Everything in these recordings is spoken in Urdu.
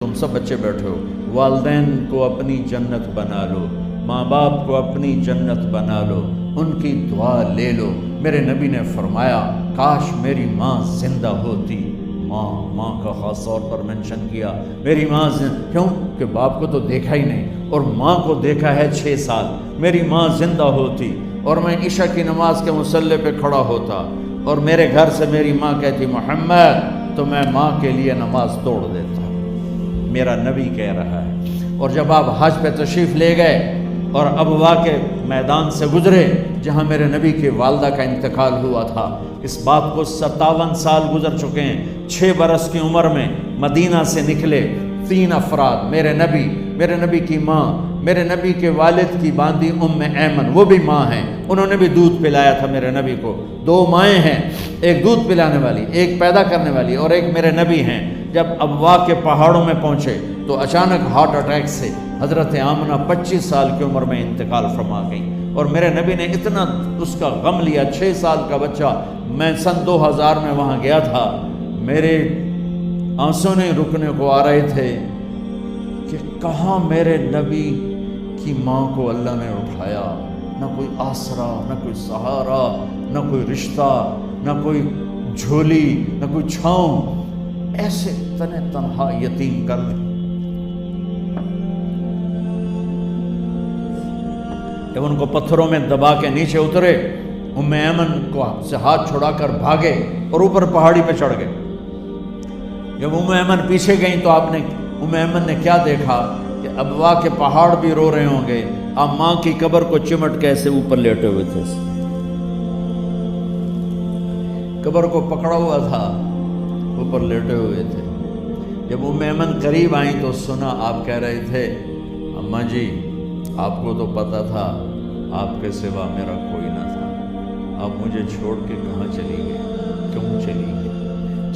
تم سب بچے بیٹھے ہو، والدین کو اپنی جنت بنا لو، ماں باپ کو اپنی جنت بنا لو، ان کی دعا لے لو۔ میرے نبی نے فرمایا کاش میری ماں زندہ ہوتی۔ ماں کا خاص طور پر منشن کیا، میری ماں کیوں کہ باپ کو تو دیکھا ہی نہیں اور ماں کو دیکھا ہے 6 سال۔ میری ماں زندہ ہوتی اور میں عشاء کی نماز کے مصلی پہ کھڑا ہوتا اور میرے گھر سے میری ماں کہتی محمد، تو میں ماں کے لیے نماز توڑ دیتا۔ میرا نبی کہہ رہا ہے۔ اور جب آپ حج پہ تشریف لے گئے اور ابوا کے میدان سے گزرے جہاں میرے نبی کی والدہ کا انتقال ہوا تھا، اس بات کو 57 سال گزر چکے ہیں۔ 6 برس کی عمر میں مدینہ سے نکلے 3 افراد، میرے نبی کی ماں، میرے نبی کے والد کی باندی ام ایمن، وہ بھی ماں ہیں، انہوں نے بھی دودھ پلایا تھا میرے نبی کو۔ 2 مائیں ہیں، ایک دودھ پلانے والی، ایک پیدا کرنے والی، اور ایک میرے نبی ہیں۔ جب ابوا کے پہاڑوں میں پہنچے تو اچانک ہارٹ اٹیک سے حضرت آمنہ 25 سال کی عمر میں انتقال فرما گئی، اور میرے نبی نے اتنا اس کا غم لیا۔ 6 سال کا بچہ، میں سن 2000 میں وہاں گیا تھا، میرے آنسوں نہیں رکنے کو آ رہے تھے کہ کہاں میرے نبی کی ماں کو اللہ نے اٹھایا، نہ کوئی آسرا، نہ کوئی سہارا، نہ کوئی رشتہ، نہ کوئی جھولی، نہ کوئی چھاؤں، ایسے تنہا یتیم کر دیں۔ جب ان کو پتھروں میں دبا کے نیچے اترے، ام ایمن کو سے ہاتھ چھڑا کر بھاگے اور اوپر پہاڑی پہ چڑھ گئے۔ جب ام ایمن پیچھے گئیں تو ام ایمن نے کیا دیکھا کہ ابوا کے پہاڑ بھی رو رہے ہوں گے، آپ ماں کی قبر کو چمٹ کے ایسے اوپر لیٹے ہوئے تھے، قبر کو پکڑا ہوا تھا، اوپر لیٹے ہوئے تھے۔ جب ام ایمن قریب آئیں تو سنا آپ کہہ رہے تھے اماں جی، آپ کو تو پتا تھا آپ کے سوا میرا کوئی نہ تھا، آپ مجھے چھوڑ کے کہاں چلی گئے، کیوں چلی گئی؟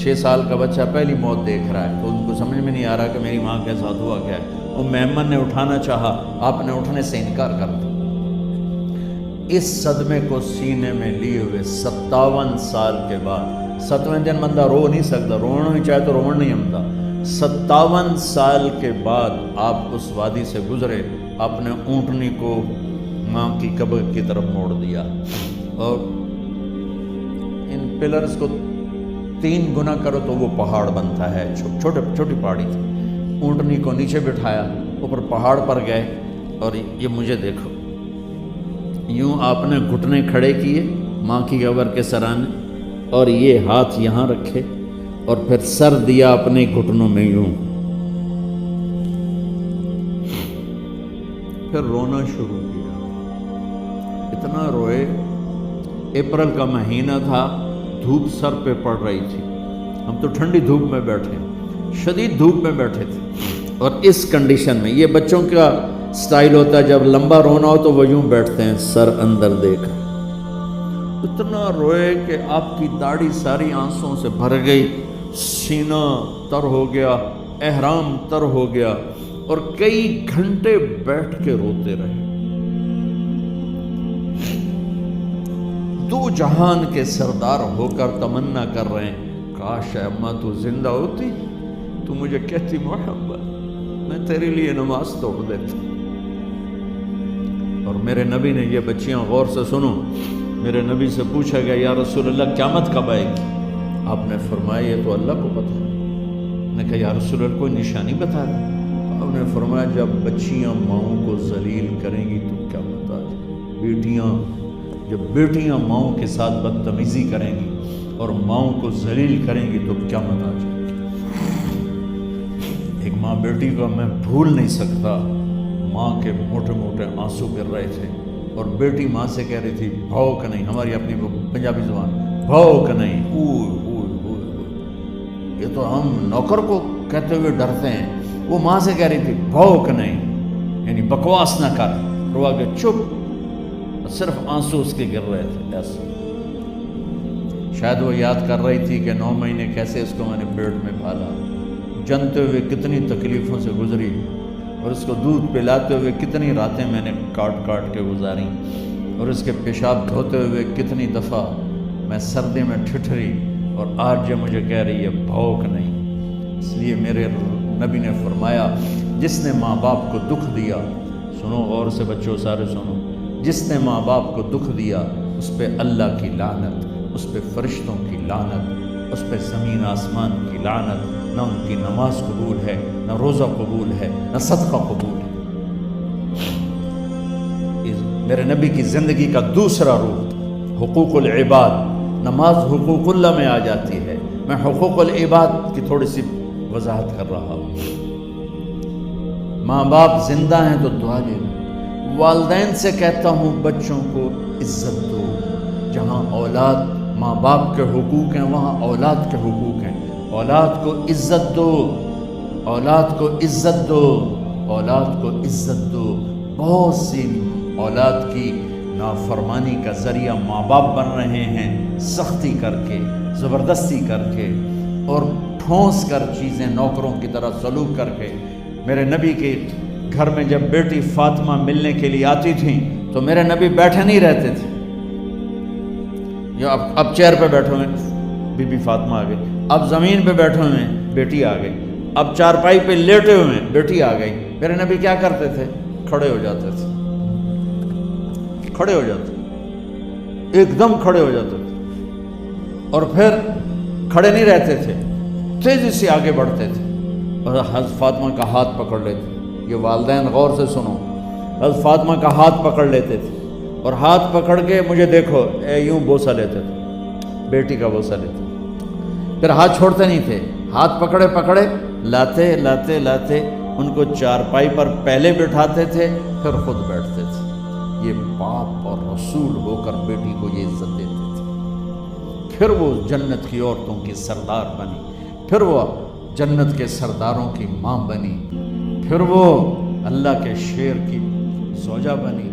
6 سال کا بچہ پہلی موت دیکھ رہا ہے تو ان کو سمجھ میں نہیں آ رہا کہ میری ماں کے ساتھ ہوا کیا ہے۔ ام ایمن نے اٹھانا چاہا، آپ نے اٹھنے سے انکار کر دیا۔ اس صدمے کو سینے میں لیے ہوئے 57 سال کے بعد، 7ویں دن بندہ رو نہیں سکتا، رونا نہیں چاہے تو رونا نہیں آتا، 57 سال کے بعد آپ اس وادی سے گزرے، اپنے اونٹنی کو ماں کی قبر کی طرف موڑ دیا، اور ان پلرز کو 3 گنا کرو تو وہ پہاڑ بنتا ہے، چھوٹی پہاڑی تھی۔ اونٹنی کو نیچے بٹھایا، اوپر پہاڑ پر گئے، اور یہ مجھے دیکھو، یوں آپ نے گھٹنے کھڑے کیے ماں کی قبر کے سرانے، اور یہ ہاتھ یہاں رکھے اور پھر سر دیا اپنے گھٹنوں میں یوں، پھر رونا شروع کیا۔ اتنا روئے، اپریل کا مہینہ تھا، دھوپ سر پہ پڑ رہی تھی، ہم تو ٹھنڈی دھوپ میں بیٹھے، شدید دھوپ میں بیٹھے تھے، اور اس کنڈیشن میں یہ بچوں کا سٹائل ہوتا ہے، جب لمبا رونا ہو تو وہ یوں بیٹھتے ہیں، سر اندر دیکھ۔ اتنا روئے کہ آپ کی داڑھی ساری آنسوں سے بھر گئی، سینہ تر ہو گیا، احرام تر ہو گیا، اور کئی گھنٹے بیٹھ کے روتے رہے۔ 2 جہان کے سردار ہو کر تمنا کر رہے ہیں کاش اماں تو زندہ ہوتی، تو مجھے کہتی محمد، میں تیرے لیے نماز توڑ دیتا۔ اور میرے نبی نے، یہ بچیاں غور سے سنو، میرے نبی سے پوچھا گیا یا رسول اللہ قیامت کب آئے گی؟ آپ نے فرمایا یہ تو اللہ کو پتہ ہے۔ میں نے کہا یا رسول اللہ کوئی نشانی بتا دیں۔ آپ نے فرمایا جب بچیاں ماؤں کو ذلیل کریں گی تو قیامت آ جائے۔ جب بیٹیاں ماؤں کے ساتھ بدتمیزی کریں گی اور ماؤں کو ذلیل کریں گی تو قیامت آ جائے گی۔ ایک ماں بیٹی کو میں بھول نہیں سکتا، ماں کے موٹے موٹے آنسو گر رہے تھے، اور بیٹی ماں سے کہہ رہی تھی بھوک نہیں، ہماری اپنی پنجابی زبان، بھوک نہیں، یہ تو ہم نوکر کو کہتے ہوئے ڈرتے ہیں، وہ ماں سے کہہ رہی تھی بھوک نہیں، یعنی بکواس نہ کر، رو کے چپ، صرف آنسو اس کے گر رہے تھے ایسے۔ شاید وہ یاد کر رہی تھی کہ 9 مہینے کیسے اس کو میں نے پیٹ میں پالا، جنتے ہوئے کتنی تکلیفوں سے گزری، اور اس کو دودھ پلاتے ہوئے کتنی راتیں میں نے کاٹ کے گزاری، اور اس کے پیشاب دھوتے ہوئے کتنی دفعہ میں سردی میں ٹھٹھری، اور آج یہ مجھے کہہ رہی ہے بھوک نہیں۔ اس لیے میرے نبی نے فرمایا جس نے ماں باپ کو دکھ دیا، سنو غور سے بچوں سارے سنو، جس نے ماں باپ کو دکھ دیا اس پہ اللہ کی لعنت، اس پہ فرشتوں کی لعنت، اس پہ زمین آسمان کی لعنت، نہ ان کی نماز قبول ہے، نہ روزہ قبول ہے، نہ صدقہ قبول ہے۔ میرے نبی کی زندگی کا دوسرا روح حقوق العباد، نماز حقوق اللہ میں آ جاتی ہے، میں حقوق العباد کی تھوڑی سی وضاحت کر رہا ہوں۔ ماں باپ زندہ ہیں تو دعا لے لو۔ والدین سے کہتا ہوں بچوں کو عزت دو، جہاں اولاد ماں باپ کے حقوق ہیں وہاں اولاد کے حقوق ہیں، اولاد کو عزت دو، اولاد کو عزت دو، اولاد کو عزت دو۔ بہت سی اولاد کی نافرمانی کا ذریعہ ماں باپ بن رہے ہیں، سختی کر کے، زبردستی کر کے اور ٹھونس کر چیزیں نوکروں کی طرح سلوک کر کے۔ میرے نبی کے گھر میں جب بیٹی فاطمہ ملنے کے لیے آتی تھیں تو میرے نبی بیٹھے نہیں رہتے تھے، یا اب چیئر پہ بیٹھے ہوئے بی بی فاطمہ آ گئی، اب زمین پہ بیٹھے ہوئے ہیں بیٹی آ گئی، اب چارپائی پہ لیٹے ہوئے ہیں بیٹی آ گئی۔ میرے نبی کیا کرتے تھے؟ کھڑے ہو جاتے تھے، کھڑے ہو جاتے، ایک دم کھڑے ہو جاتے تھے، اور پھر کھڑے نہیں رہتے تھے، تیزی سے آگے بڑھتے تھے اور حضرت فاطمہ کا ہاتھ پکڑ لیتے۔ یہ والدین غور سے سنو، حضرت فاطمہ کا ہاتھ پکڑ لیتے تھے اور ہاتھ پکڑ کے مجھے دیکھو یوں بوسہ لیتے تھے، بیٹی کا بوسہ لیتے تھے، پھر ہاتھ چھوڑتے نہیں تھے، ہاتھ پکڑے پکڑے لاتے لاتے لاتے ان کو چارپائی پر پہلے بٹھاتے تھے پھر خود بیٹھتے تھے۔ یہ باپ اور رسول ہو کر بیٹی کو یہ عزت دیتے تھے۔ پھر وہ جنت کی عورتوں کی سردار بنی، پھر وہ جنت کے سرداروں کی ماں بنی، پھر وہ اللہ کے شیر کی زوجہ بنی۔